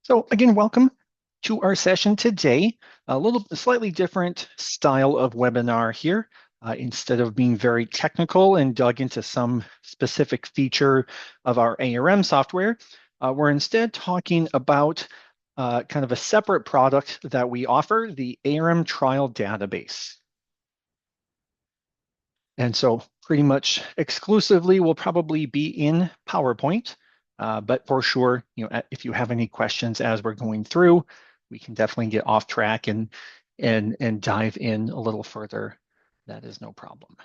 So again, welcome to our session today. A little slightly different style of webinar here. Instead of being very technical and dug into some specific feature of our ARM software, we're instead talking about kind of a separate product that we offer, the ARM Trial Database. And so pretty much exclusively will probably be in PowerPoint. But for sure, if you have any questions as we're going through, we can definitely get off track and dive in a little further. That is no problem.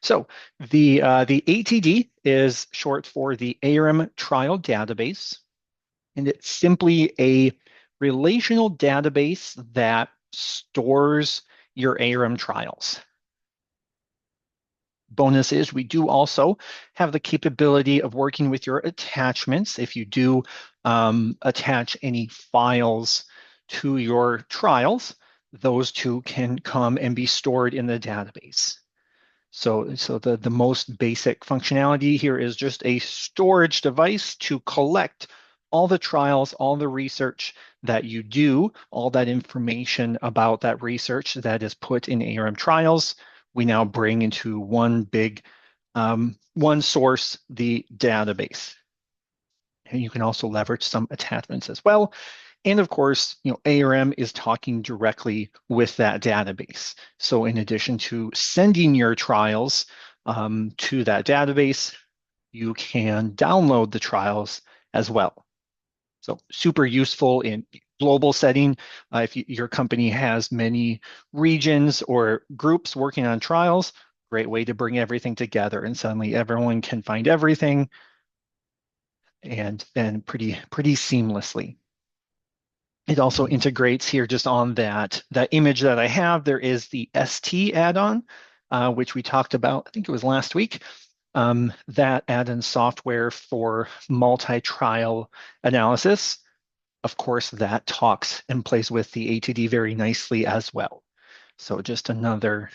So the ATD is short for the ARM Trial Database, and it's simply a relational database that stores your ARM trials. Bonus is we do also have the capability of working with your attachments. If you do attach any files to your trials, those two can come and be stored in the database. So the most basic functionality here is just a storage device to collect all the trials, all the research that you do, all that information about that research that is put in ARM trials. We now bring into one big, one source, the database. And you can also leverage some attachments as well. And of course, ARM is talking directly with that database. So in addition to sending your trials to that database, you can download the trials as well. So super useful in global setting. If your company has many regions or groups working on trials, great way to bring everything together and suddenly everyone can find everything and pretty seamlessly. It also integrates here just on that image that I have. There is the ST add-on, which we talked about, I think it was last week. That add-in software for multi-trial analysis. Of course, that talks and plays with the ATD very nicely as well. So just another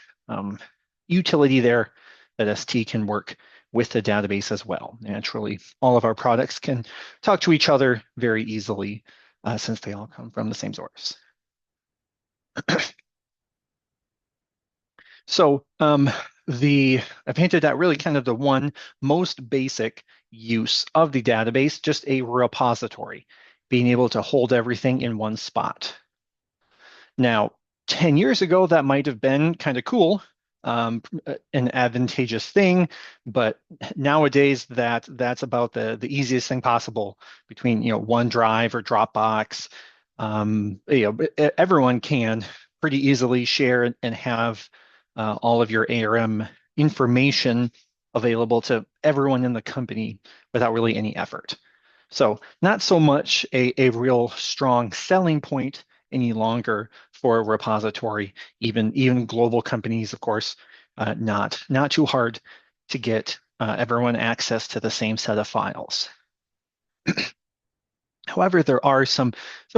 utility there that ST can work with the database as well. Naturally, all of our products can talk to each other very easily since they all come from the same source. So I've hinted at really kind of the one most basic use of the database, just a repository, being able to hold everything in one spot. Now, 10 years ago, that might have been kind of cool, an advantageous thing, but nowadays that's about the easiest thing possible between OneDrive or Dropbox. Everyone can pretty easily share and have all of your ARM information available to everyone in the company without really any effort. So not so much a real strong selling point any longer for a repository, even global companies, of course, not too hard to get everyone access to the same set of files. However, there are some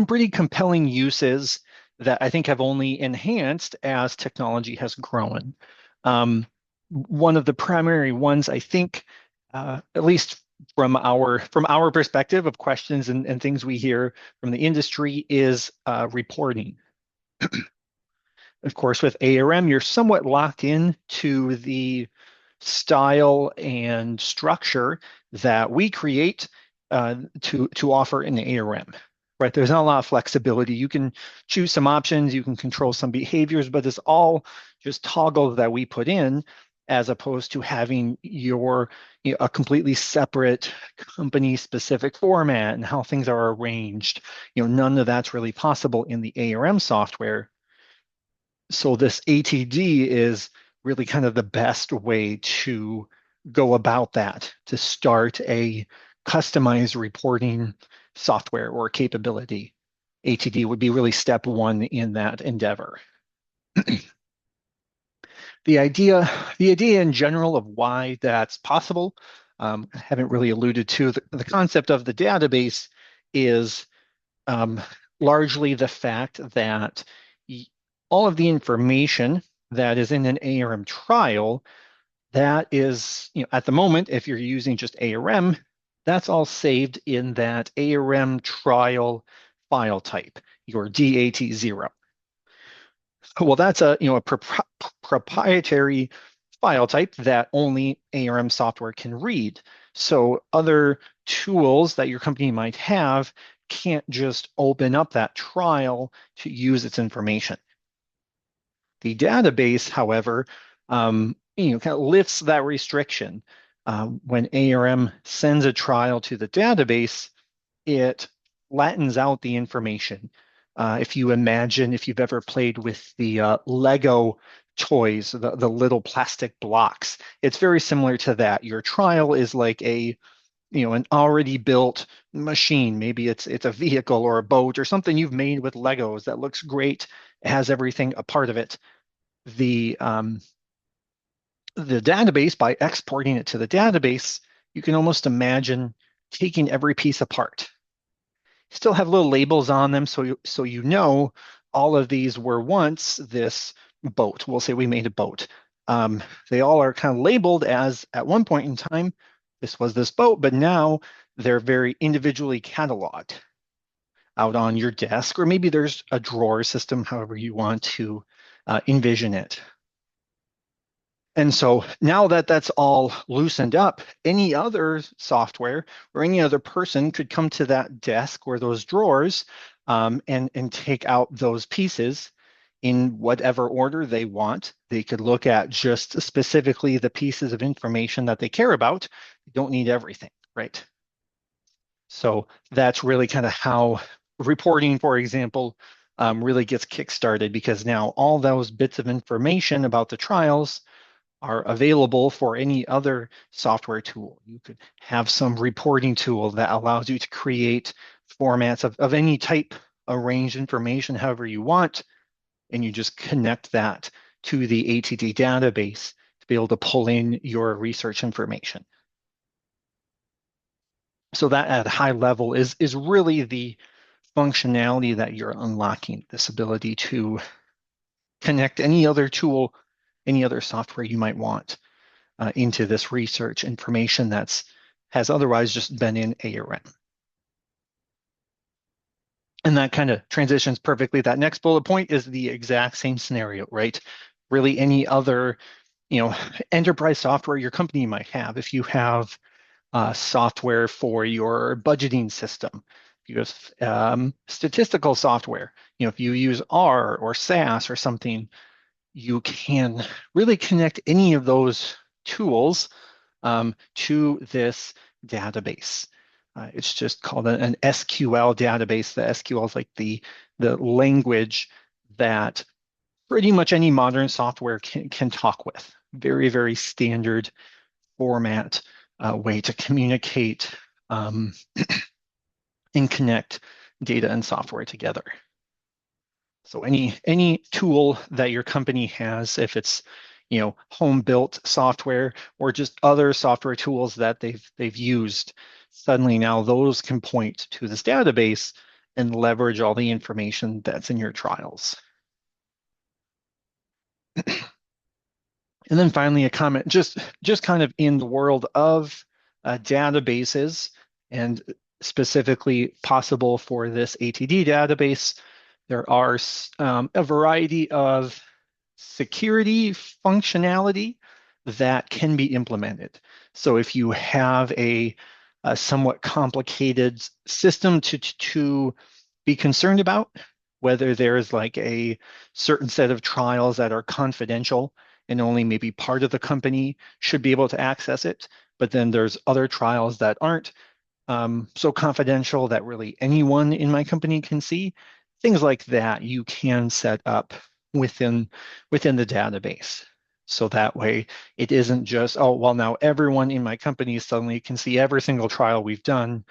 pretty compelling uses that I think have only enhanced as technology has grown. One of the primary ones, I think, at least from our perspective of questions and things we hear from the industry, is reporting. Of course, with ARM, you're somewhat locked in to the style and structure that we create to offer in the ARM. Right, there's not a lot of flexibility. You can choose some options, you can control some behaviors, but it's all just toggles that we put in, as opposed to having a completely separate company-specific format and how things are arranged. None of that's really possible in the ARM software. So this ATD is really kind of the best way to go about that, to start a customized reporting software or capability. ATD would be really step one in that endeavor. The idea in general of why that's possible, I haven't really alluded to. The concept of the database is largely the fact that all of the information that is in an ARM trial, that is, at the moment, if you're using just ARM, That's all saved in that ARM trial file type, your DAT0. Well, that's a proprietary file type that only ARM software can read. So other tools that your company might have can't just open up that trial to use its information. The database, however, kind of lifts that restriction. When ARM sends a trial to the database, it flattens out the information. If you imagine, if you've ever played with the Lego toys, the little plastic blocks, it's very similar to that. Your trial is like an already built machine. Maybe it's a vehicle or a boat or something you've made with Legos that looks great, has everything a part of it. The um, the database, by exporting it to the database, you can almost imagine taking every piece apart. Still have little labels on them, so you know all of these were once this boat. We'll say we made a boat. They all are kind of labeled as at one point in time, this was this boat, but now they're very individually cataloged out on your desk, or maybe there's a drawer system, however you want to envision it. And so now that that's all loosened up, any other software or any other person could come to that desk or those drawers and take out those pieces in whatever order they want. They could look at just specifically the pieces of information that they care about. You don't need everything, right? So that's really kind of how reporting, for example, really gets kickstarted, because now all those bits of information about the trials are available for any other software tool. You could have some reporting tool that allows you to create formats of any type, arrange information however you want, and you just connect that to the ATD database to be able to pull in your research information. So that at a high level is really the functionality that you're unlocking, this ability to connect any other tool, any other software you might want into this research information has otherwise just been in ARM. And that kind of transitions perfectly. That next bullet point is the exact same scenario, right? Really any other, enterprise software your company might have. If you have software for your budgeting system, if you have statistical software, if you use R or SAS or something, you can really connect any of those tools to this database. It's just called an SQL database. The SQL is like the language that pretty much any modern software can talk with. Very, very standard format way to communicate and connect data and software together. So any tool that your company has, if it's home built software or just other software tools that they've used, suddenly now those can point to this database and leverage all the information that's in your trials. And then finally, a comment just kind of in the world of databases, and specifically possible for this ATD database. There are a variety of security functionality that can be implemented. So if you have a somewhat complicated system to be concerned about, whether there's like a certain set of trials that are confidential and only maybe part of the company should be able to access it, but then there's other trials that aren't so confidential that really anyone in my company can see. Things like that you can set up within the database. So that way it isn't just, oh, well, now everyone in my company suddenly can see every single trial we've done.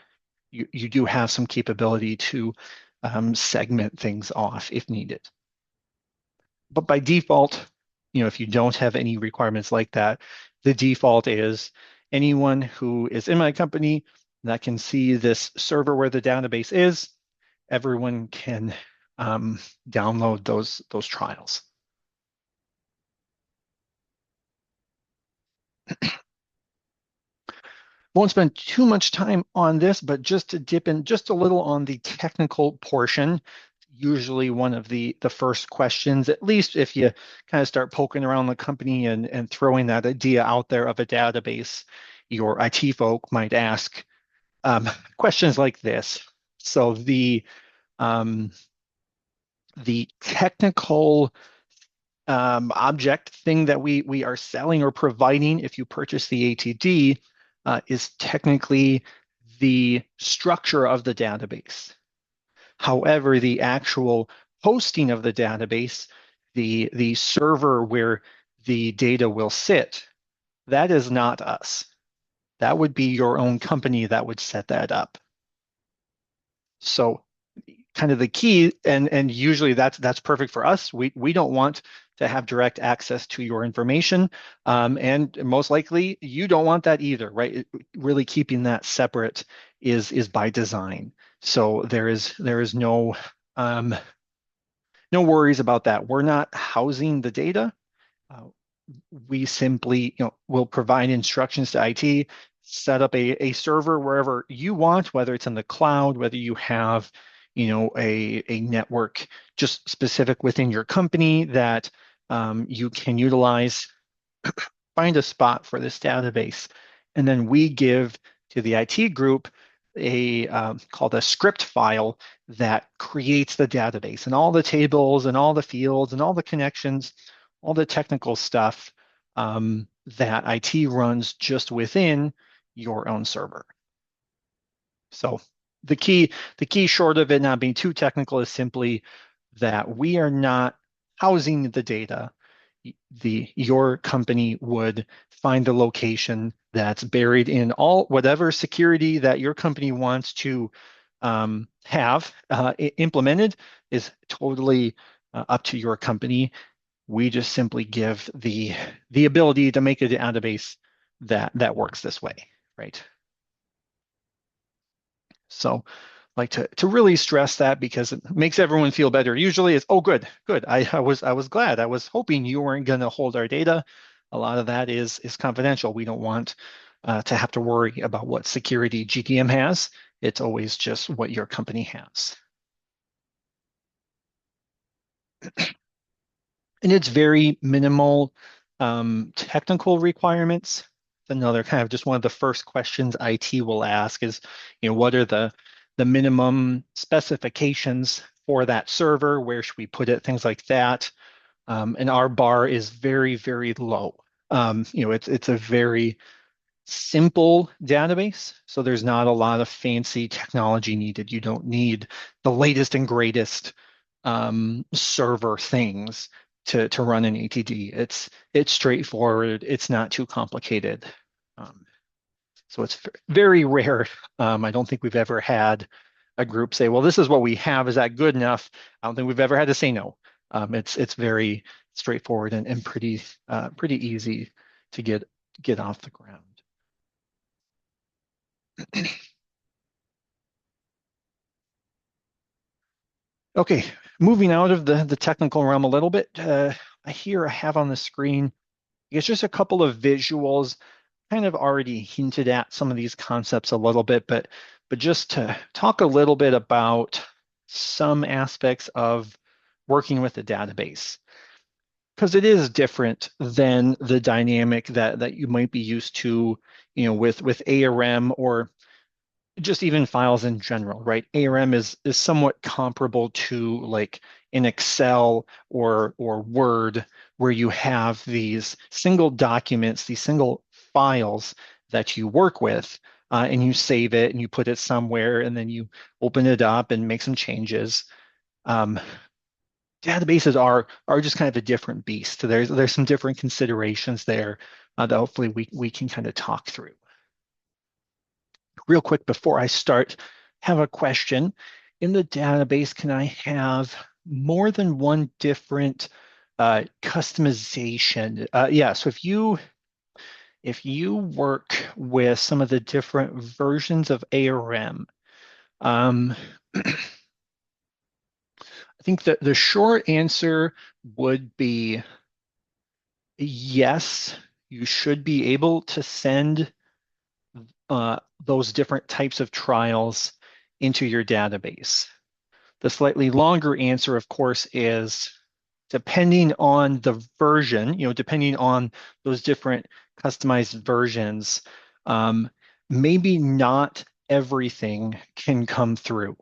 You do have some capability to segment things off if needed. But by default, if you don't have any requirements like that, the default is anyone who is in my company that can see this server where the database is, everyone can download those trials. Won't spend too much time on this, but just to dip in just a little on the technical portion, usually one of the first questions, at least if you kind of start poking around the company and throwing that idea out there of a database, your IT folk might ask questions like this. So um, the technical object thing that we are selling or providing if you purchase the ATD is technically the structure of the database. However, the actual hosting of the database, the server where the data will sit, that is not us. That would be your own company that would set that up. So kind of the key, and usually that's perfect for us. We don't want to have direct access to your information, and most likely you don't want that either, right? Really keeping that separate is by design. So there is no worries about that. We're not housing the data. Uh, we simply, will provide instructions to IT, set up a server wherever you want, whether it's in the cloud, whether you have, a network just specific within your company that you can utilize. Find a spot for this database, and then we give to the IT group a called a script file that creates the database and all the tables and all the fields and all the connections, all the technical stuff that IT runs just within your own server. So the key short of it not being too technical is simply that we are not housing the data. Your company would find the location that's buried in all whatever security that your company wants to have implemented is totally up to your company. We just simply give the ability to make a database that works this way, right? So like to really stress that because it makes everyone feel better. Usually it's, oh, good, good. I was glad. I was hoping you weren't going to hold our data. A lot of that is confidential. We don't want to have to worry about what security GTM has. It's always just what your company has. And it's very minimal technical requirements. Another kind of just one of the first questions IT will ask is, what are the minimum specifications for that server? Where should we put it? Things like that. And our bar is very, very low. It's a very simple database, so there's not a lot of fancy technology needed. You don't need the latest and greatest server things to run an ATD. It's straightforward. It's not too complicated. Um, so it's very rare. I don't think we've ever had a group say, "Well, this is what we have. Is that good enough?" I don't think we've ever had to say no. It's very straightforward and pretty easy to get off the ground. Okay, moving out of the technical realm a little bit, I have on the screen, I guess just a couple of visuals, kind of already hinted at some of these concepts a little bit, but just to talk a little bit about some aspects of working with a database, because it is different than the dynamic that you might be used to, with ARM or just even files in general, right? ARM is somewhat comparable to like in Excel or Word, where you have these single documents, these single files that you work with, and you save it and you put it somewhere, and then you open it up and make some changes. Um, Databases are just kind of a different beast. There's some different considerations there that hopefully we can kind of talk through. Real quick before I start, have a question. In the database, can I have more than one different customization? Yeah, so if you work with some of the different versions of ARM, I think that the short answer would be yes, you should be able to send those different types of trials into your database? The slightly longer answer, of course, is depending on the version, depending on those different customized versions, um, maybe not everything can come through.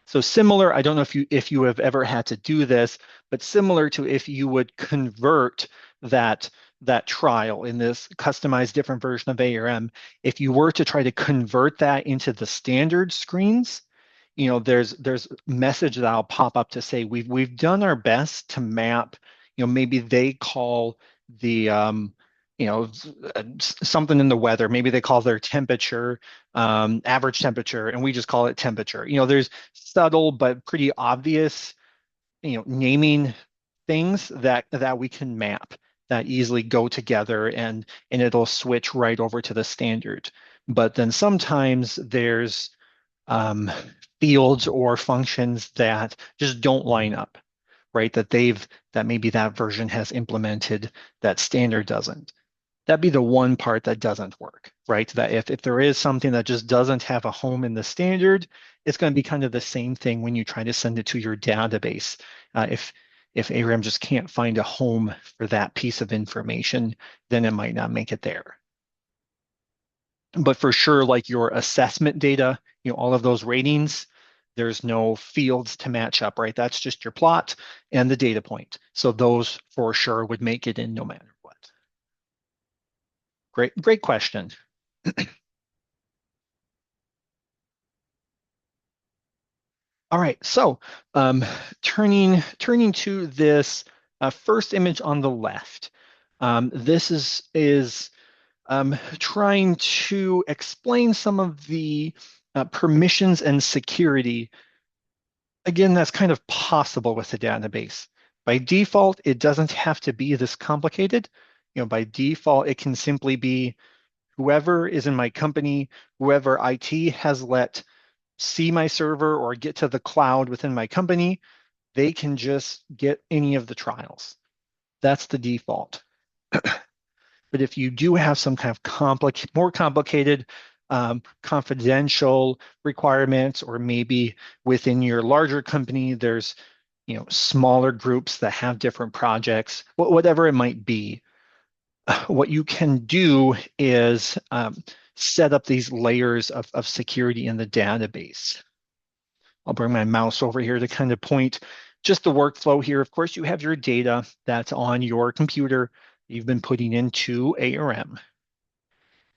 So similar, I don't know if you have ever had to do this, but similar to if you would convert that that trial in this customized different version of ARM, if you were to try to convert that into the standard screens, there's a message that'll pop up to say we've done our best to map, maybe they call the something in the weather, maybe they call their temperature average temperature, and we just call it temperature. There's subtle but pretty obvious, naming things that we can map that easily go together, and it'll switch right over to the standard. But then sometimes there's um, fields or functions that just don't line up, right? That maybe that version has implemented that standard doesn't. That'd be the one part that doesn't work, right? That if there is something that just doesn't have a home in the standard, it's going to be kind of the same thing when you try to send it to your database. If ARM just can't find a home for that piece of information, then it might not make it there. But for sure, like your assessment data, all of those ratings, there's no fields to match up, right? That's just your plot and the data point. So those for sure would make it in no matter what. Great question. All right, so turning to this first image on the left, this is trying to explain some of the permissions and security. Again, that's kind of possible with the database. By default, it doesn't have to be this complicated. By default, it can simply be whoever is in my company, whoever IT has let see my server or get to the cloud within my company, they can just get any of the trials. That's the default. But if you do have some kind of more complicated confidential requirements, or maybe within your larger company, there's smaller groups that have different projects, whatever it might be, what you can do is set up these layers of security in the database. I'll bring my mouse over here to kind of point just the workflow here. Of course, you have your data that's on your computer you've been putting into ARM.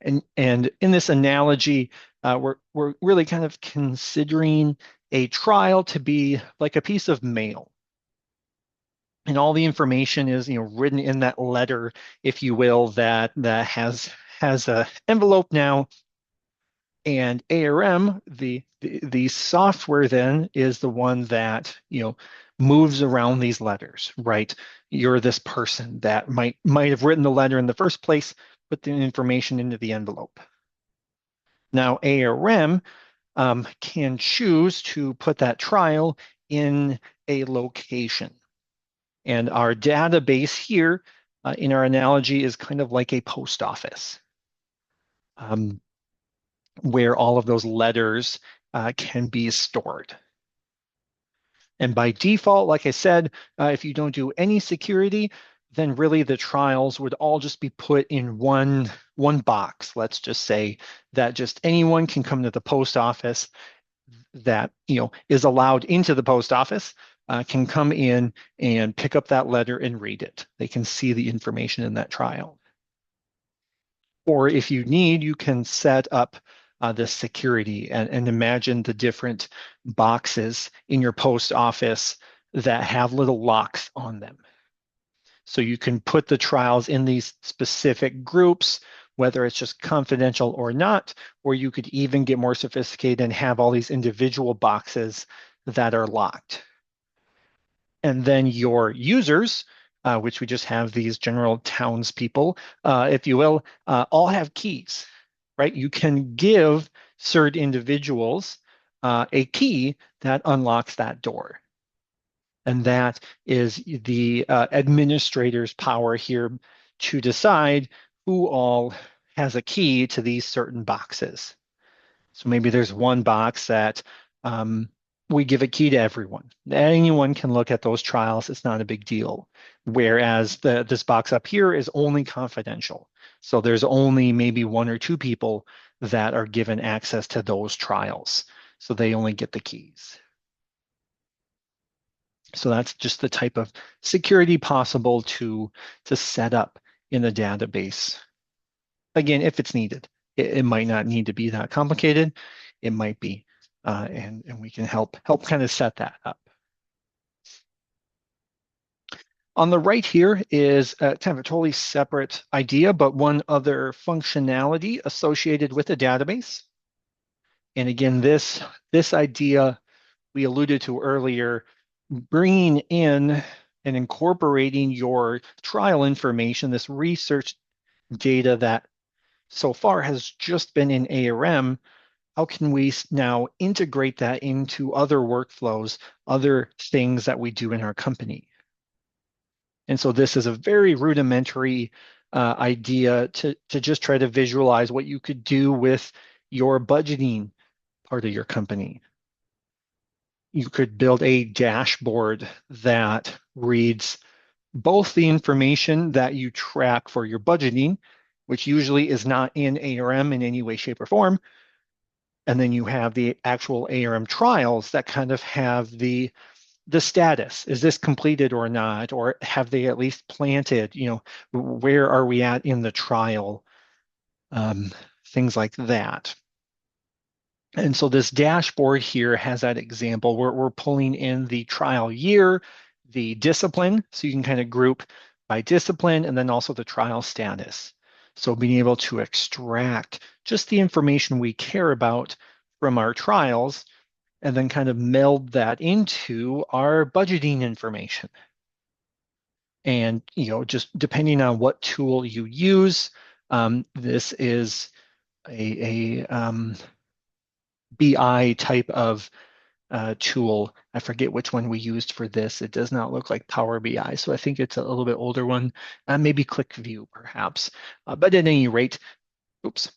And in this analogy, we're really kind of considering a trial to be like a piece of mail. And all the information is written in that letter, if you will, that has a envelope now. And ARM, the software then is the one that moves around these letters, right? You're this person that might have written the letter in the first place, put the information into the envelope. Now ARM can choose to put that trial in a location. And our database here, in our analogy, is kind of like a post office. Where all of those letters can be stored. And by default, like I said, if you don't do any security, then really the trials would all just be put in one box. Let's just say that just anyone can come to the post office that is allowed into the post office, can come in and pick up that letter and read it. They can see the information in that trial. Or if you need, you can set up the security and imagine the different boxes in your post office that have little locks on them. So you can put the trials in these specific groups, whether it's just confidential or not, or you could even get more sophisticated and have all these individual boxes that are locked. And then your users, which we just have these general townspeople, if you will, all have keys, right? You can give certain individuals a key that unlocks that door. And that is the administrator's power here to decide who all has a key to these certain boxes. So maybe there's one box that um, we give a key to everyone. Anyone can look at those trials. It's not a big deal. Whereas this box up here is only confidential. So there's only maybe one or two people that are given access to those trials. So they only get the keys. So that's just the type of security possible to set up in the database. Again, if it's needed. It might not need to be that complicated. It might be, and we can help kind of set that up. On the right here is kind of a totally separate idea, but one other functionality associated with a database. And again, this idea we alluded to earlier, bringing in and incorporating your trial information, this research data that so far has just been in ARM. How can we now integrate that into other workflows, other things that we do in our company? And so this is a very rudimentary idea to just try to visualize what you could do with your budgeting part of your company. You could build a dashboard that reads both the information that you track for your budgeting, which usually is not in ARM in any way, shape, or form. And then you have the actual ARM trials that kind of have the status. Is this completed or not? Or have they at least planted? Where are we at in the trial? Things like that. And so this dashboard here has that example where we're pulling in the trial year, the discipline, so you can kind of group by discipline, and then also the trial status. So being able to extract just the information we care about from our trials and then kind of meld that into our budgeting information. And, just depending on what tool you use, this is a BI type of tool. I forget which one we used for this. It does not look like Power BI, so I think it's a little bit older one, maybe ClickView perhaps. But at any rate, oops,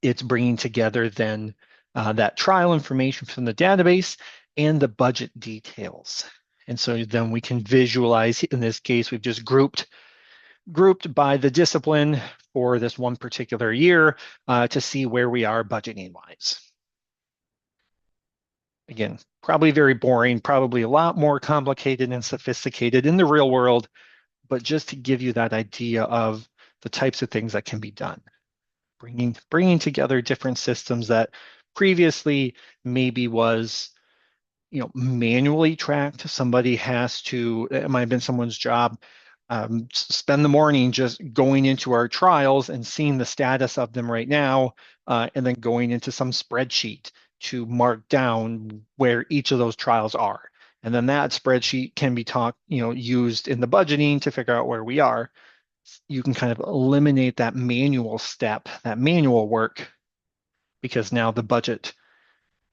it's bringing together then that trial information from the database and the budget details. And so then we can visualize, in this case, we've just grouped by the discipline for this one particular year to see where we are budgeting wise. Again, probably very boring, probably a lot more complicated and sophisticated in the real world, but just to give you that idea of the types of things that can be done. Bringing together different systems that previously maybe was manually tracked. Somebody has to, it might have been someone's job, spend the morning just going into our trials and seeing the status of them right now, and then going into some spreadsheet to mark down where each of those trials are. And then that spreadsheet can be used in the budgeting to figure out where we are. You can kind of eliminate that manual step, that manual work, because now the budget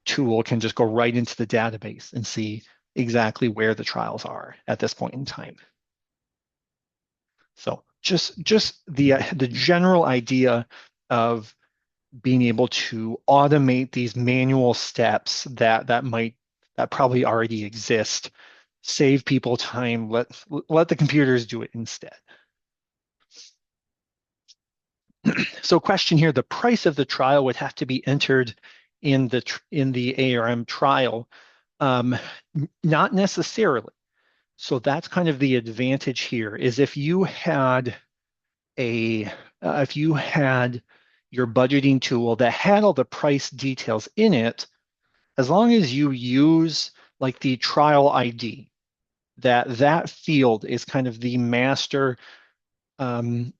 tool can just go right into the database and see exactly where the trials are at this point in time. So just the general idea of being able to automate these manual steps that probably already exist, save people time, let the computers do it instead. So question here, the price of the trial would have to be entered in the ARM trial. Not necessarily. So that's kind of the advantage here is if you had your budgeting tool that had all the price details in it, as long as you use like the trial ID, that field is kind of the master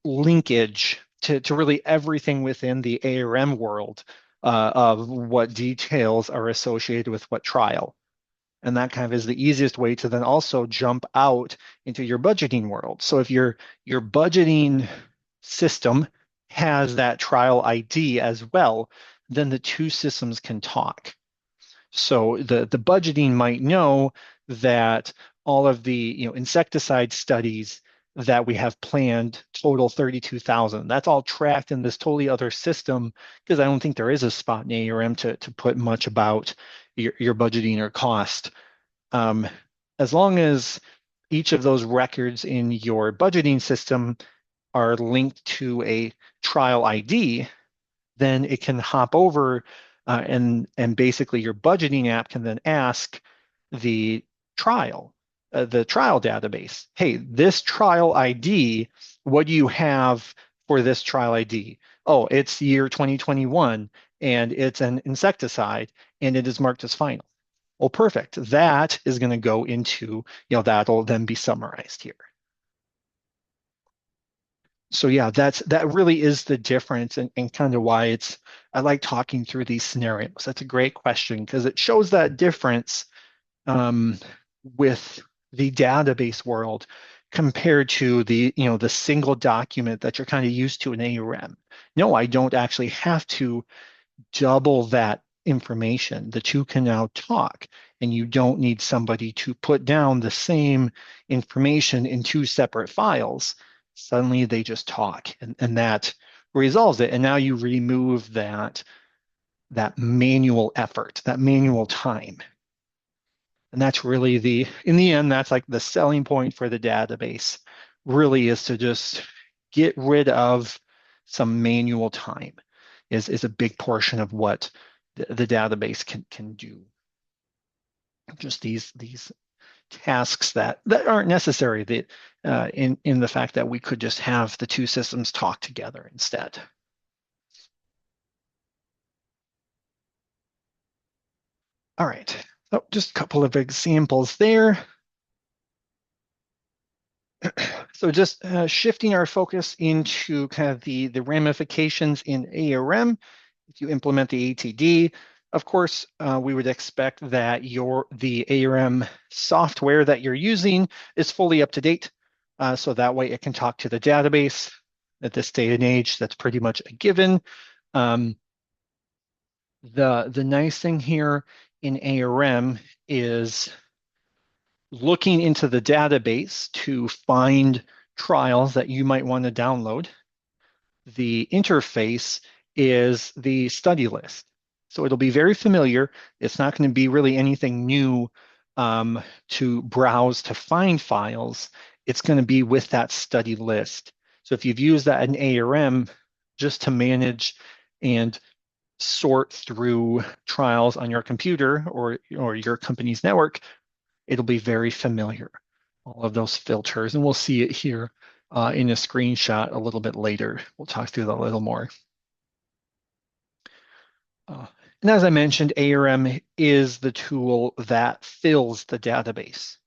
linkage to really everything within the ARM world of what details are associated with what trial. And that kind of is the easiest way to then also jump out into your budgeting world. So if your budgeting system has that trial ID as well, then the two systems can talk. So the budgeting might know that all of the insecticide studies that we have planned total 32,000. That's all tracked in this totally other system because I don't think there is a spot in ARM to put much about your budgeting or cost. Um, as long as each of those records in your budgeting system are linked to a trial ID, then it can hop over and basically your budgeting app can then ask the trial, the trial database, hey, this trial ID, what do you have for this trial ID? Oh, it's year 2021 and it's an insecticide and it is marked as final. Well, perfect. That is going to go into, that'll then be summarized here. So yeah, that really is the difference and kind of why I like talking through these scenarios. That's a great question because it shows that difference um, with the database world compared to the single document that you're kind of used to in ARM. No, I don't actually have to double that information. The two can now talk, and you don't need somebody to put down the same information in two separate files. Suddenly they just talk, and that resolves it. And now you remove that manual effort, that manual time. And that's really in the end, that's like the selling point for the database, really is to just get rid of some manual time is a big portion of what the database can do. Just these tasks that aren't necessary in the fact that we could just have the two systems talk together instead. All right, so just a couple of examples there. So just shifting our focus into kind of the ramifications in ARM. If you implement the ATD, of course, we would expect that the ARM software that you're using is fully up to date. So that way it can talk to the database. At this day and age, that's pretty much a given. Um, the nice thing here in ARM is looking into the database to find trials that you might want to download. The interface is the study list. So it'll be very familiar. It's not going to be really anything new to browse to find files. It's going to be with that study list. So if you've used that in ARM just to manage and sort through trials on your computer or your company's network, it'll be very familiar, all of those filters. And we'll see it here in a screenshot a little bit later. We'll talk through that a little more. And as I mentioned, ARM is the tool that fills the database.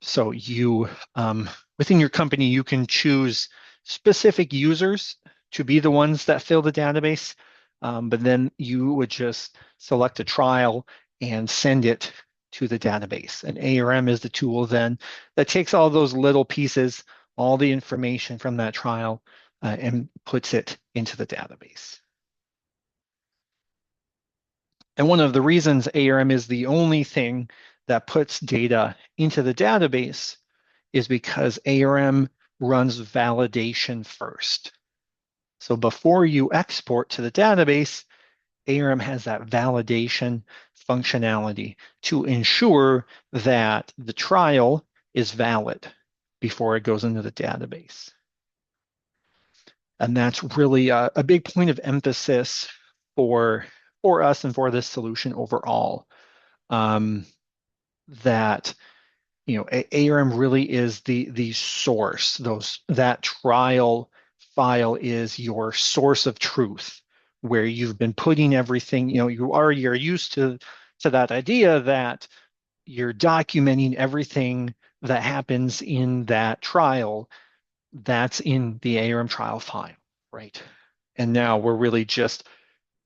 So within your company, you can choose specific users to be the ones that fill the database, but then you would just select a trial and send it to the database. And ARM is the tool then that takes all those little pieces, all the information from that trial, and puts it into the database. And one of the reasons ARM is the only thing that puts data into the database is because ARM runs validation first. So before you export to the database, ARM has that validation functionality to ensure that the trial is valid before it goes into the database. And that's really a big point of emphasis for us and for this solution overall. That ARM really is the source. That trial file is your source of truth, where you've been putting everything. You already are used to that idea that you're documenting everything that happens in that trial. That's in the ARM trial file, right? And now we're really just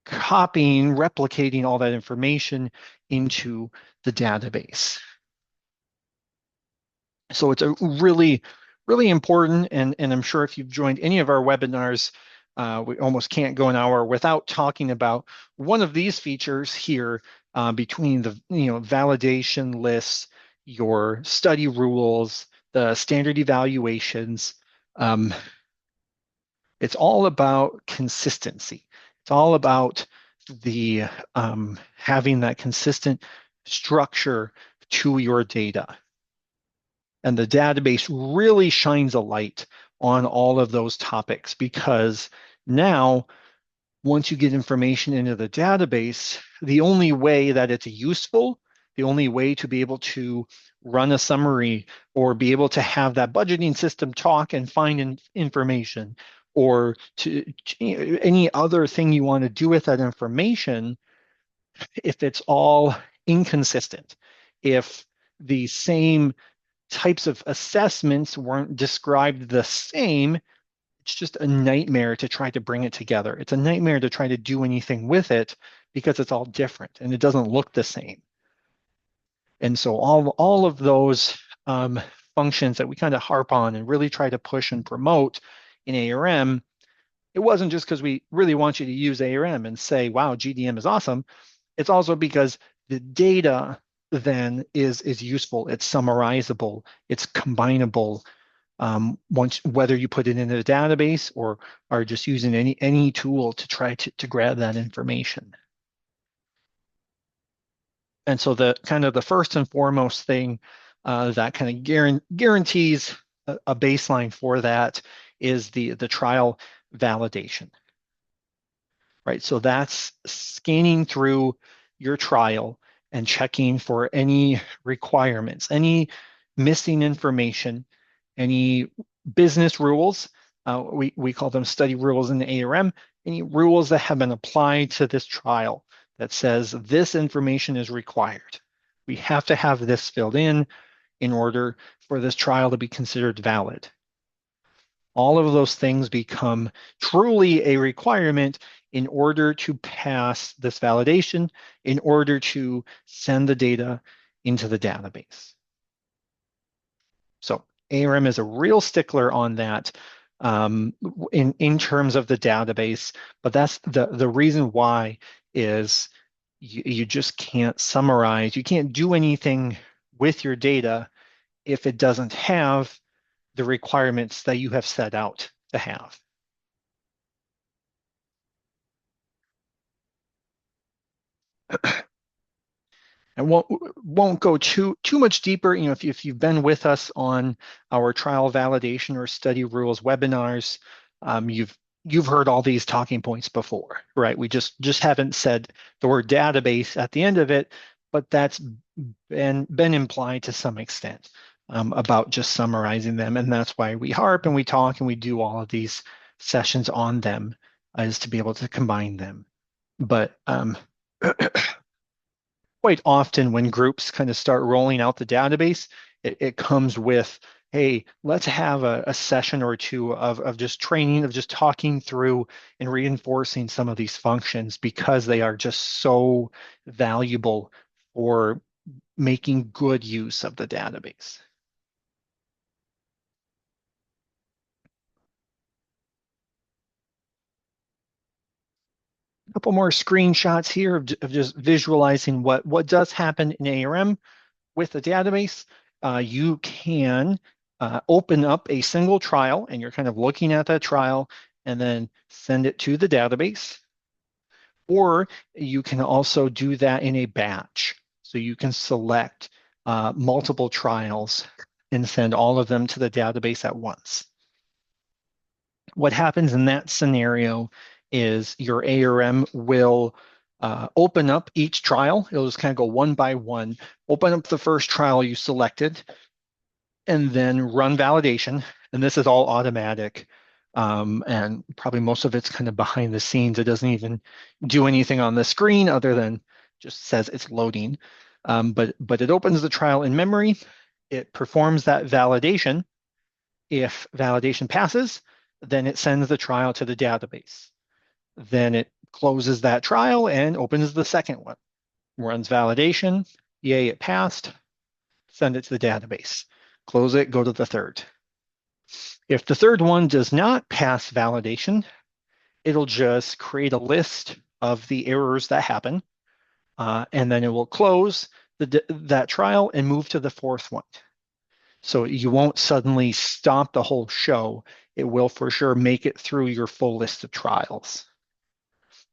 copying, replicating all that information into the database. So it's a really, really important, and I'm sure if you've joined any of our webinars, we almost can't go an hour without talking about one of these features here between the validation lists, your study rules, the standard evaluations. Um, it's all about consistency. It's all about the having that consistent structure to your data. And the database really shines a light on all of those topics because now, once you get information into the database, the only way that it's useful, the only way to be able to run a summary or be able to have that budgeting system talk and find information or to any other thing you want to do with that information, if it's all inconsistent, if the same types of assessments weren't described the same, it's just a nightmare to try to bring it together. It's a nightmare to try to do anything with it because it's all different and it doesn't look the same. And so all of those functions that we kind of harp on and really try to push and promote in ARM, it wasn't just because we really want you to use ARM and say, wow, GDM is awesome. It's also because the data then is useful, it's summarizable, it's combinable. Once whether you put it in a database or are just using any tool to try to grab that information. And so the kind of the first and foremost thing that kind of guarantees a baseline for that is the trial validation, right? So that's scanning through your trial and checking for any requirements, any missing information, any business rules. We call them study rules in the ARM, any rules that have been applied to this trial that says this information is required. We have to have this filled in order for this trial to be considered valid. All of those things become truly a requirement in order to pass this validation, in order to send the data into the database. So ARM is a real stickler on that in terms of the database, but that's the reason why is you just can't summarize, you can't do anything with your data if it doesn't have the requirements that you have set out to have. I won't go too much deeper. You know, if you've been with us on our trial validation or study rules webinars, you've heard all these talking points before, right? We just haven't said the word database at the end of it, but that's been implied to some extent about just summarizing them, and that's why we harp and we talk and we do all of these sessions on them, is to be able to combine them. But quite often when groups kind of start rolling out the database, it comes with, hey, let's have a session or two of just training, of just talking through and reinforcing some of these functions because they are just so valuable for making good use of the database. A couple more screenshots here of just visualizing what does happen in ARM with the database. You can open up a single trial and you're kind of looking at that trial and then send it to the database. Or you can also do that in a batch. So you can select multiple trials and send all of them to the database at once. What happens in that scenario is your ARM will open up each trial. It'll just kind of go one by one, open up the first trial you selected, and then run validation. And this is all automatic. And probably most of it's kind of behind the scenes. It doesn't even do anything on the screen other than just says it's loading. But it opens the trial in memory. It performs that validation. If validation passes, then it sends the trial to the database. Then it closes that trial and opens the second one. Runs validation. Yay, it passed. Send it to the database. Close it, go to the third. If the third one does not pass validation, it'll just create a list of the errors that happen, and then it will close that trial and move to the fourth one. So you won't suddenly stop the whole show. It will for sure make it through your full list of trials.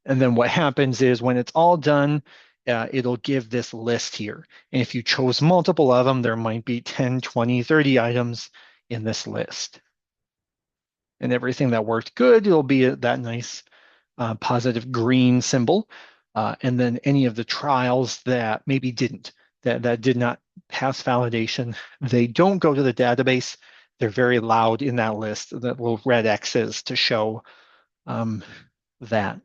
And then what happens is when it's all done, it'll give this list here. And if you chose multiple of them, there might be 10, 20, 30 items in this list. And everything that worked good, it'll be that nice positive green symbol. And then any of the trials that maybe didn't, that did not pass validation, they don't go to the database. They're very loud in that list, that little red X's to show um, that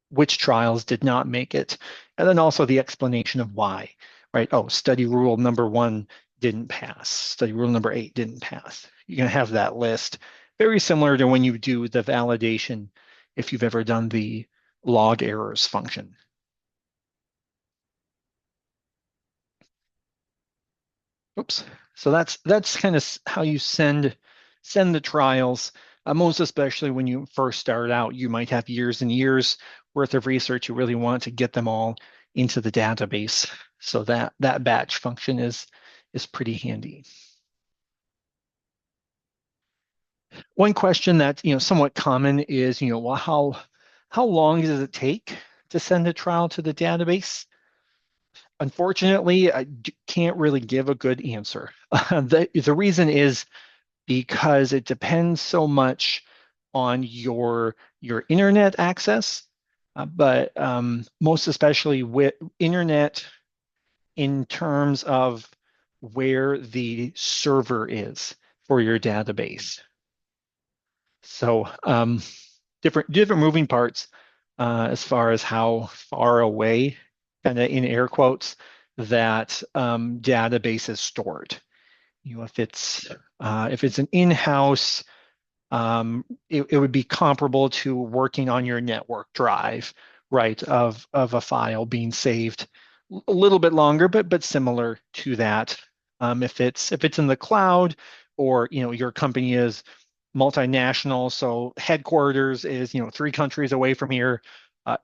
which trials did not make it. And then also the explanation of why, right? Oh, study rule number 1 didn't pass. Study rule number 8 didn't pass. You're going to have that list. Very similar to when you do the validation, if you've ever done the log errors function. Oops. So that's kind of how you send the trials. Most especially when you first start out, you might have years and years worth of research. You really want to get them all into the database. So that batch function is pretty handy. One question that's somewhat common is well, how long does it take to send a trial to the database? Unfortunately, I can't really give a good answer. The reason is because it depends so much on your internet access, but most especially with internet in terms of where the server is for your database. So different moving parts as far as how far away, kind of in air quotes, that database is stored. If it's an in-house, it would be comparable to working on your network drive, right, of a file being saved a little bit longer, but similar to that. If it's in the cloud, or your company is multinational, so headquarters is 3 countries away from here,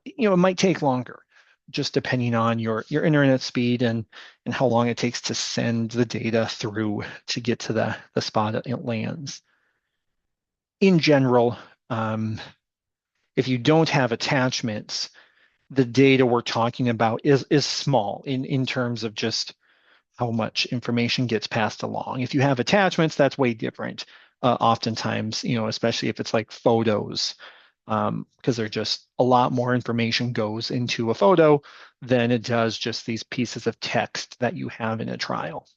it might take longer, just depending on your internet speed and how long it takes to send the data through to get to the spot it lands. In general, if you don't have attachments, the data we're talking about is small in terms of just how much information gets passed along. If you have attachments, that's way different. Oftentimes, especially if it's like photos, because they're just a lot more information goes into a photo than it does just these pieces of text that you have in a trial.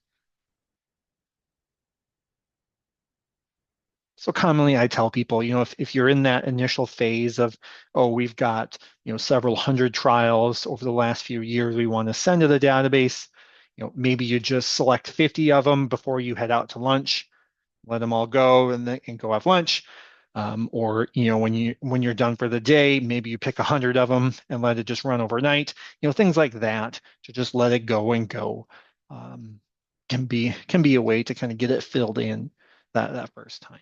So commonly I tell people, if you're in that initial phase of, oh, we've got, several hundred trials over the last few years we want to send to the database, maybe you just select 50 of them before you head out to lunch, let them all go and go have lunch. Or when you're done for the day, maybe you pick 100 of them and let it just run overnight. Things like that, to just let it go and go, can be a way to kind of get it filled in that first time.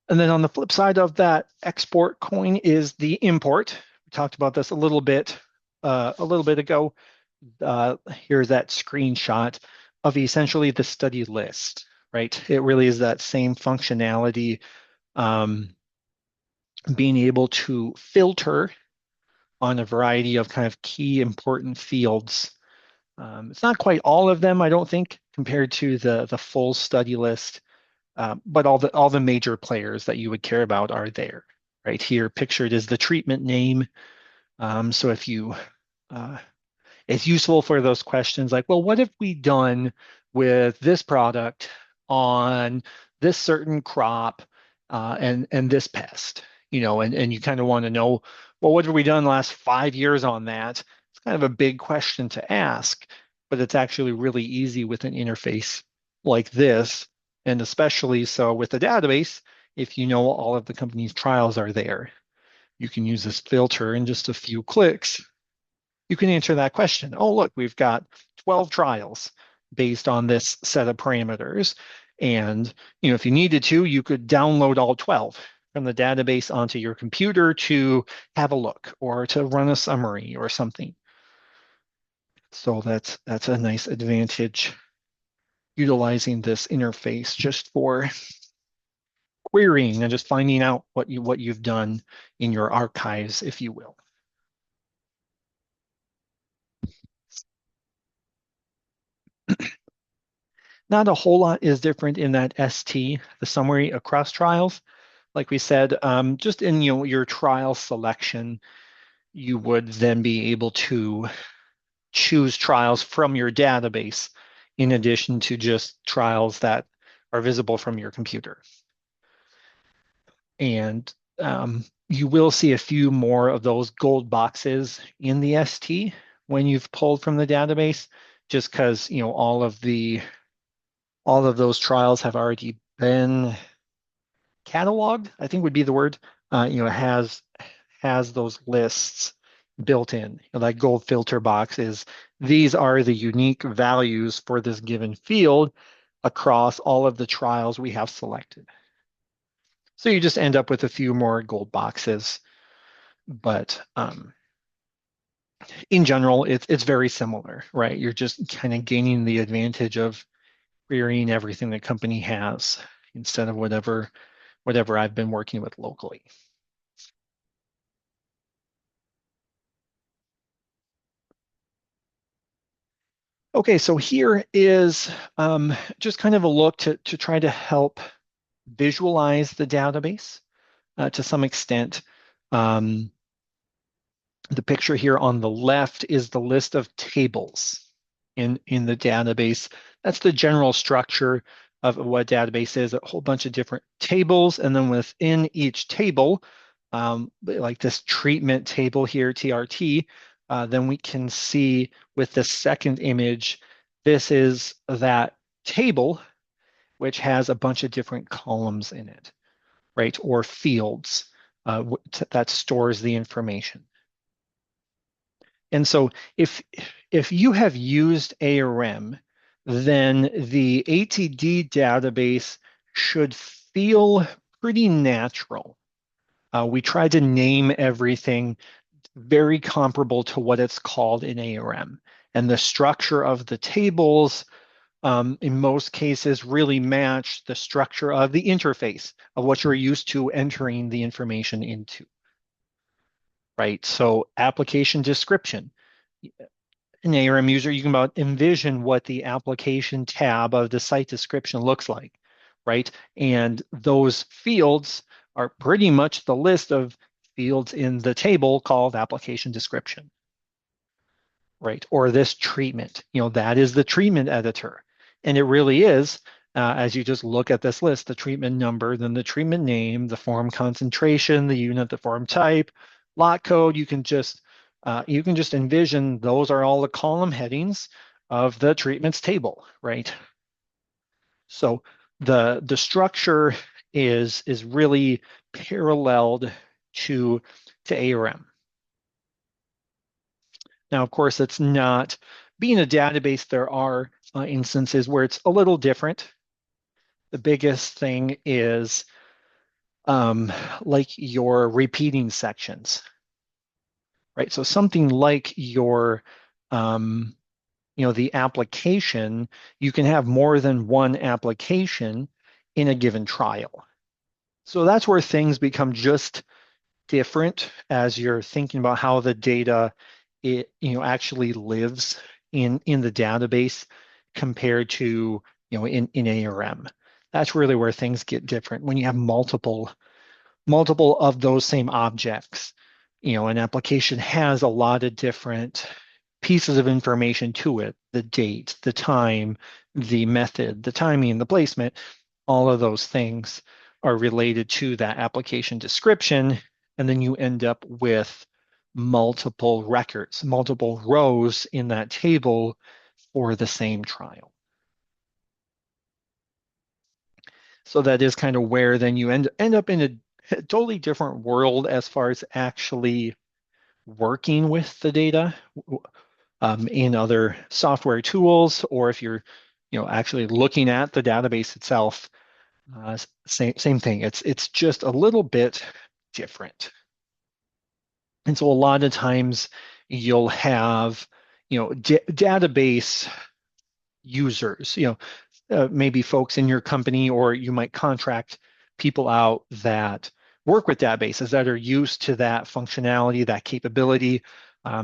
And then on the flip side of that export coin is the import. We talked about this a little bit ago. Here's that screenshot of essentially the study list, right? It really is that same functionality, um, being able to filter on a variety of kind of key important fields. It's not quite all of them, I don't think, compared to the full study list. But all the major players that you would care about are there. Right here, pictured is the treatment name. So if you it's useful for those questions like, well, what have we done with this product on this certain crop, and this pest, and you kind of want to know, well, what have we done the last 5 years on that? It's kind of a big question to ask, but it's actually really easy with an interface like this, and especially so with a database, if you know all of the company's trials are there, you can use this filter in just a few clicks. You can answer that question. Oh, look, we've got 12 trials based on this set of parameters. And, if you needed to, you could download all 12, from the database onto your computer to have a look or to run a summary or something. So that's a nice advantage utilizing this interface just for querying and just finding out what you've done in your archives, if you will. Not a whole lot is different in that ST, the summary across trials. Like we said, just in your trial selection, you would then be able to choose trials from your database in addition to just trials that are visible from your computer. And you will see a few more of those gold boxes in the ST when you've pulled from the database, just because all of those trials have already been cataloged, I think would be the word. Has those lists built in. That gold filter box is these are the unique values for this given field across all of the trials we have selected. So you just end up with a few more gold boxes, but in general, it's very similar, right? You're just kind of gaining the advantage of querying everything the company has instead of whatever I've been working with locally. Okay, so here is just kind of a look to try to help visualize the database to some extent. The picture here on the left is the list of tables in the database. That's the general structure of what a database is, a whole bunch of different tables, and then within each table, like this treatment table here, TRT, then we can see with the second image, this is that table, which has a bunch of different columns in it, right? Or fields that stores the information. And so if you have used ARM, then the ATD database should feel pretty natural. We try to name everything very comparable to what it's called in ARM. And the structure of the tables, in most cases, really match the structure of the interface of what you're used to entering the information into. Right? So application description. An ARM user, you can about envision what the application tab of the site description looks like, right? And those fields are pretty much the list of fields in the table called application description, right? Or this treatment, that is the treatment editor. And it really is, as you just look at this list, the treatment number, then the treatment name, the form concentration, the unit, the form type, lot code. You can just envision those are all the column headings of the treatments table, right? So the structure is really paralleled to ARM. Now, of course, it's not being a database. There are instances where it's a little different. The biggest thing is like your repeating sections, right? So something like your, the application, you can have more than one application in a given trial. So that's where things become just different as you're thinking about how the data actually lives in the database compared to in ARM. That's really where things get different when you have multiple of those same objects. An application has a lot of different pieces of information to it, the date, the time, the method, the timing, the placement, all of those things are related to that application description. And then you end up with multiple records, multiple rows in that table for the same trial. So that is kind of where then you end up in a totally different world as far as actually working with the data in other software tools, or if you're actually looking at the database itself. Same thing. It's just a little bit different. And so a lot of times you'll have, database users, maybe folks in your company, or you might contract people out that work with databases that are used to that functionality, that capability.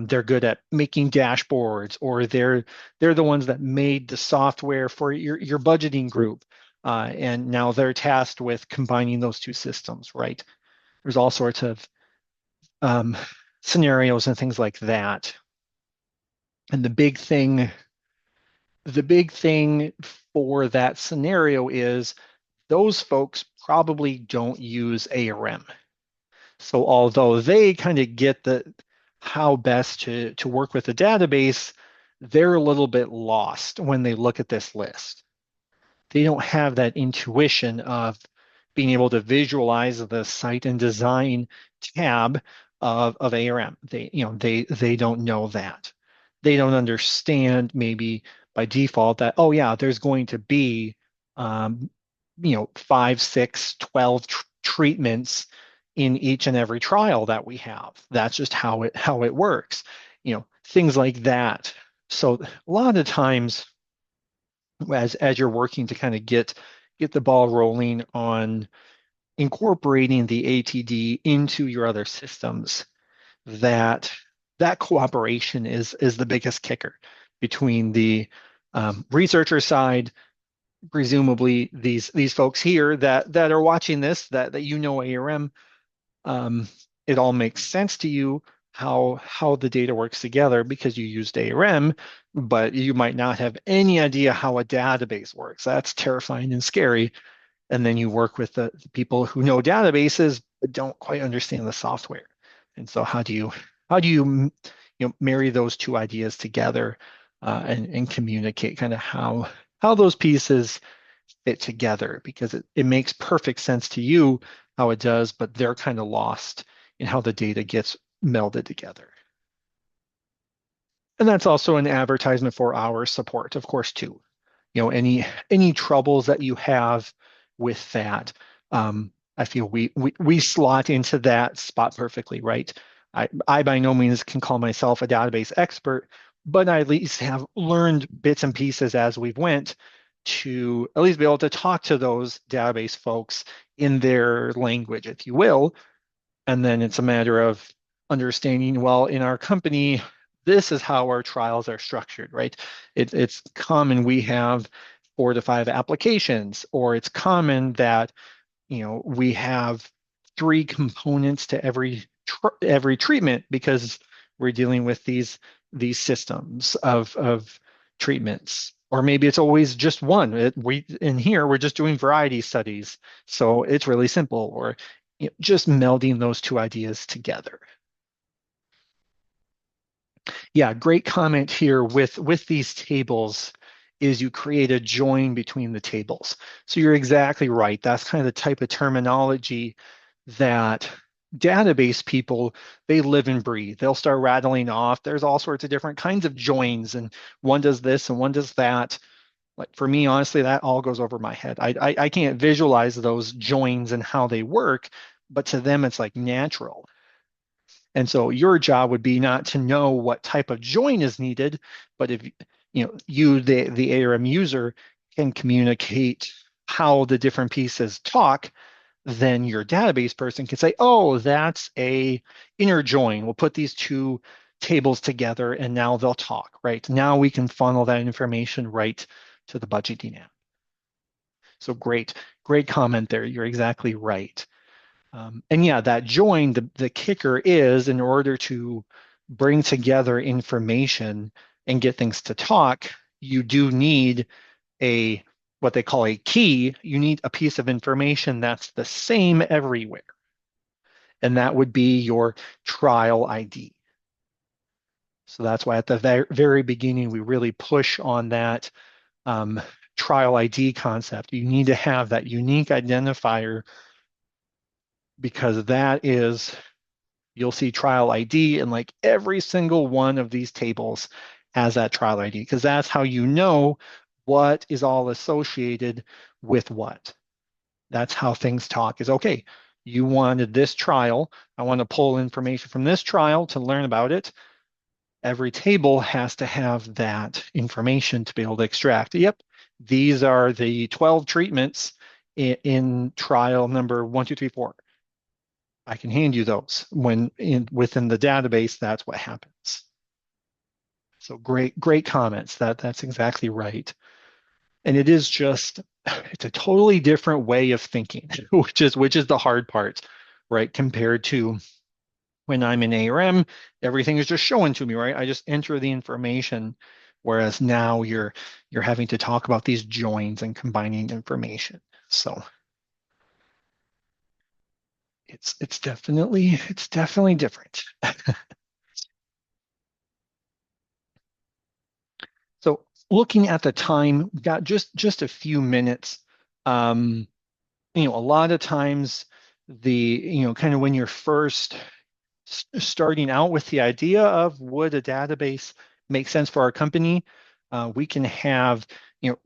They're good at making dashboards, or they're the ones that made the software for your budgeting group. And now they're tasked with combining those two systems, right? There's all sorts of um, scenarios and things like that. And the big thing for that scenario is those folks probably don't use ARM. So although they kind of get the how best to work with the database, they're a little bit lost when they look at this list. They don't have that intuition of being able to visualize the site and design tab of ARM. They don't know that. They don't understand maybe by default that, oh yeah, there's going to be 5, 6, 12 treatments in each and every trial that we have. That's just how it works. Things like that. So a lot of times as you're working to kind of get the ball rolling on incorporating the ATD into your other systems, that that cooperation is the biggest kicker between the researcher side, presumably these folks here that are watching this, that ARM, um, it all makes sense to you how the data works together because you used ARM, but you might not have any idea how a database works. That's terrifying and scary. And then you work with the people who know databases but don't quite understand the software. And so how do you marry those two ideas together, and communicate kind of how those pieces fit together, because it makes perfect sense to you how it does, but they're kind of lost in how the data gets melded together. And that's also an advertisement for our support, of course, too. Any troubles that you have with that, I feel we slot into that spot perfectly, right? I by no means can call myself a database expert, but I at least have learned bits and pieces as we've went to at least be able to talk to those database folks in their language, if you will. And then it's a matter of understanding, well, in our company, this is how our trials are structured, right? It's common we have 4 to 5 applications, or it's common that we have 3 components to every treatment because we're dealing with these systems of treatments. Or maybe it's always just one. We in here we're just doing variety studies, so it's really simple. Or just melding those two ideas together. Yeah, great comment here with these tables is you create a join between the tables. So you're exactly right. That's kind of the type of terminology that database people, they live and breathe. They'll start rattling off. There's all sorts of different kinds of joins, and one does this and one does that. Like for me, honestly, that all goes over my head. I can't visualize those joins and how they work, but to them it's like natural. And so your job would be not to know what type of join is needed, but if the ARM user can communicate how the different pieces talk, then your database person can say, oh, that's a inner join. We'll put these two tables together and now they'll talk, right? Now we can funnel that information right to the budgeting app. So great comment there. You're exactly right. And yeah, that join, the kicker is in order to bring together information and get things to talk, you do need what they call a key. You need a piece of information that's the same everywhere. And that would be your trial ID. So that's why at the very beginning, we really push on that trial ID concept. You need to have that unique identifier, because that is, you'll see trial ID, and like every single one of these tables has that trial ID, because that's how you know what is all associated with what. That's how things talk is, okay, you wanted this trial. I want to pull information from this trial to learn about it. Every table has to have that information to be able to extract. Yep, these are the 12 treatments in trial number 1, 2, 3, 4. I can hand you those when within the database. That's what happens. So great comments. That's exactly right. And it is just it's a totally different way of thinking, which is the hard part, right? Compared to when I'm in ARM, everything is just shown to me, right? I just enter the information, whereas now you're having to talk about these joins and combining information. So it's definitely different. So looking at the time, we've got just a few minutes. Um, a lot of times kind of when you're first starting out with the idea of would a database make sense for our company, we can have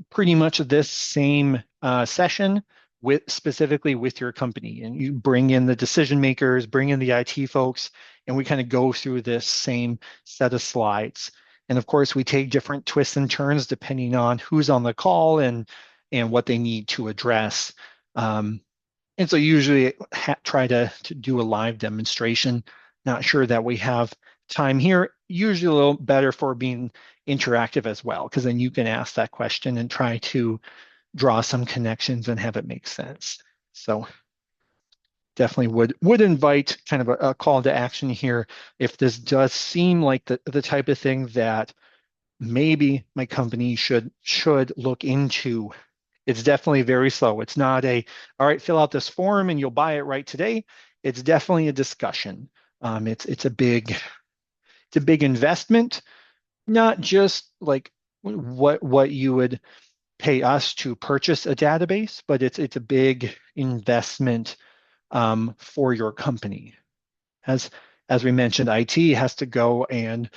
pretty much this same session with specifically with your company, and you bring in the decision makers, bring in the IT folks, and we kind of go through this same set of slides. And of course, we take different twists and turns depending on who's on the call and what they need to address. And so usually try to do a live demonstration. Not sure that we have time here. Usually a little better for being interactive as well, because then you can ask that question and try to draw some connections and have it make sense. So definitely would invite kind of a call to action here. If this does seem like the type of thing that maybe my company should look into, it's definitely very slow. It's not all right, fill out this form and you'll buy it right today. It's definitely a discussion. It's a big investment, not just like what you would pay us to purchase a database, but it's a big investment for your company. As as we mentioned, IT has to go and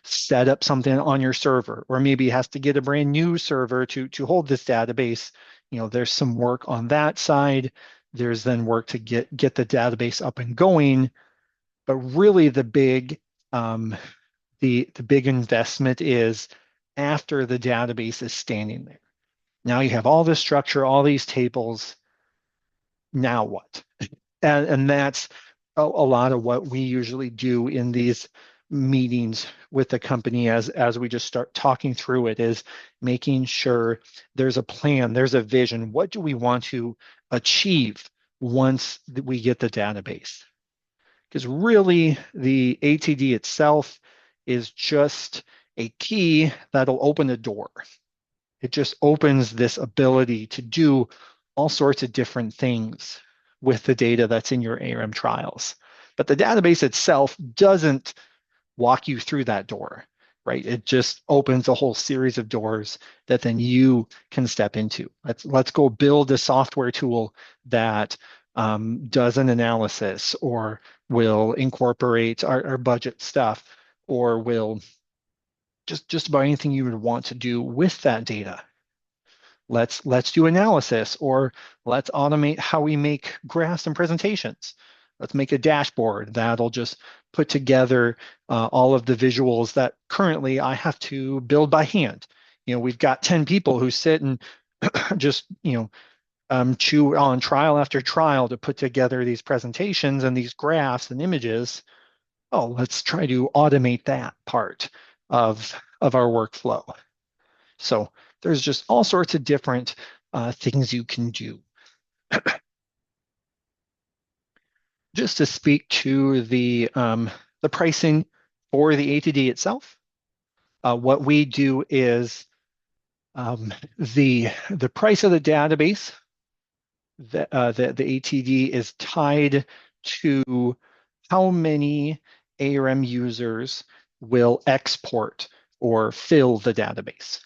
set up something on your server, or maybe has to get a brand new server to hold this database. There's some work on that side. There's then work to get the database up and going. But really the big investment is after the database is standing there. Now you have all this structure, all these tables. Now what? And that's a lot of what we usually do in these meetings with the company as we just start talking through it, is making sure there's a plan, there's a vision. What do we want to achieve once we get the database? Because really, the ATD itself is just a key that'll open a door. It just opens this ability to do all sorts of different things with the data that's in your ARM trials. But the database itself doesn't walk you through that door, right? It just opens a whole series of doors that then you can step into. Let's go build a software tool that does an analysis, or will incorporate our budget stuff, or will just about anything you would want to do with that data. Let's do analysis, or let's automate how we make graphs and presentations. Let's make a dashboard that'll just put together all of the visuals that currently I have to build by hand. We've got 10 people who sit and just chew on trial after trial to put together these presentations and these graphs and images. Oh, let's try to automate that part of our workflow. So there's just all sorts of different things you can do. Just to speak to the pricing for the ATD itself, what we do is the price of the database, the ATD is tied to how many ARM users will export or fill the database.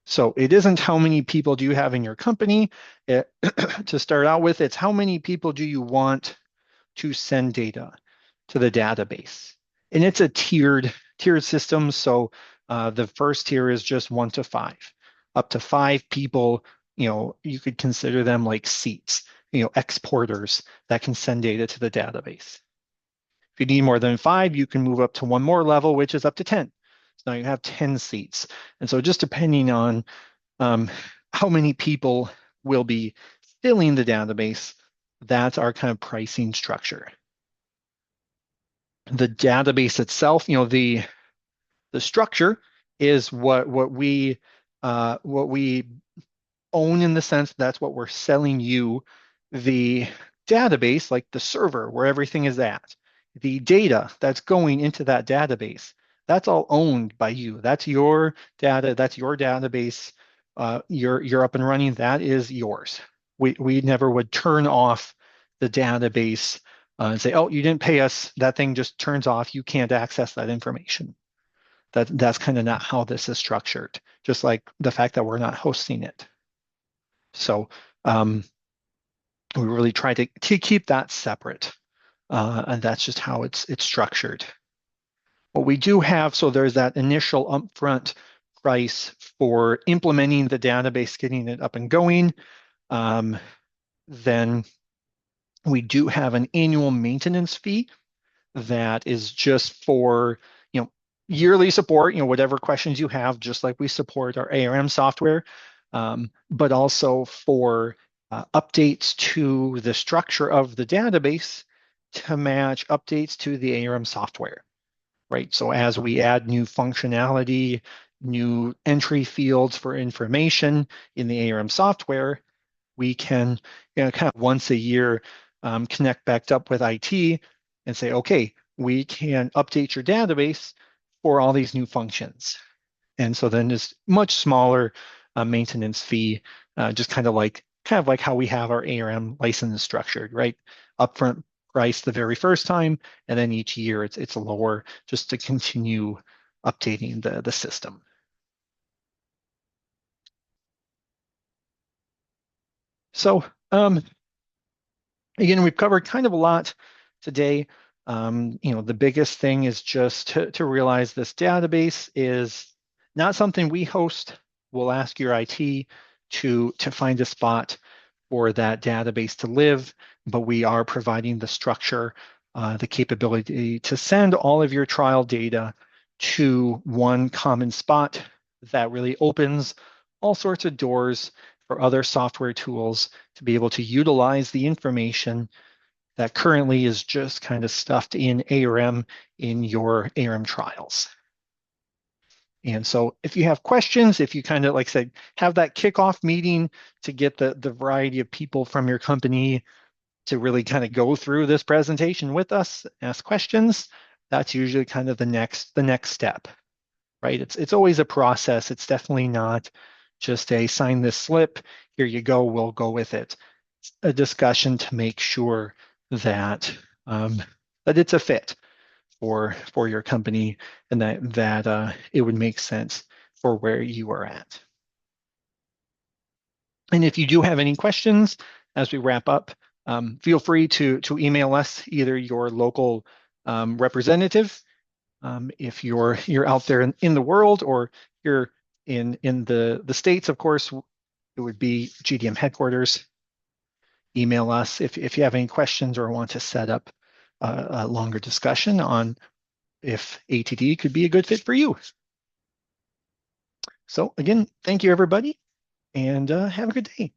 So it isn't how many people do you have in your company to start out with, it's how many people do you want to send data to the database. And it's a tiered system. So the first tier is just 1 to 5. Up to 5 people you could consider them like seats, exporters that can send data to the database. If you need more than 5, you can move up to one more level, which is up to 10. So now you have 10 seats. And so just depending on um, how many people will be filling the database, that's our kind of pricing structure. The database itself, the structure is what we own, in the sense that's what we're selling you. The database, like the server where everything is at, the data that's going into that database, that's all owned by you. That's your data, that's your database. You're up and running. That is yours. We never would turn off the database and say, oh, you didn't pay us. That thing just turns off. You can't access that information. That's kind of not how this is structured, just like the fact that we're not hosting it. So we really try to keep that separate, and that's just how it's structured. What we do have, so there's that initial upfront price for implementing the database, getting it up and going. Then we do have an annual maintenance fee that is just for yearly support, whatever questions you have, just like we support our ARM software, but also for updates to the structure of the database to match updates to the ARM software, right? So as we add new functionality, new entry fields for information in the ARM software, we can kind of once a year connect back up with IT and say, okay, we can update your database for all these new functions. And so then this much smaller maintenance fee, just kind of like how we have our ARM license structured, right? Upfront price the very first time, and then each year it's lower, just to continue updating the system. So again, we've covered kind of a lot today. The biggest thing is just to realize this database is not something we host. We'll ask your IT to find a spot for that database to live, but we are providing the structure, the capability to send all of your trial data to one common spot that really opens all sorts of doors for other software tools to be able to utilize the information that currently is just kind of stuffed in ARM in your ARM trials. And so if you have questions, if you kind of, like I said, have that kickoff meeting to get the variety of people from your company to really kind of go through this presentation with us, ask questions, that's usually kind of the next step, right? It's always a process. It's definitely not just a sign this slip, here you go, we'll go with it. It's a discussion to make sure that that it's a fit for your company, and that it would make sense for where you are at. And if you do have any questions as we wrap up, feel free to email us, either your local representative, if you're out there in the world, or you're in the States, of course, it would be GDM headquarters. Email us if you have any questions or want to set up a longer discussion on if ATD could be a good fit for you. So again, thank you, everybody, and have a good day.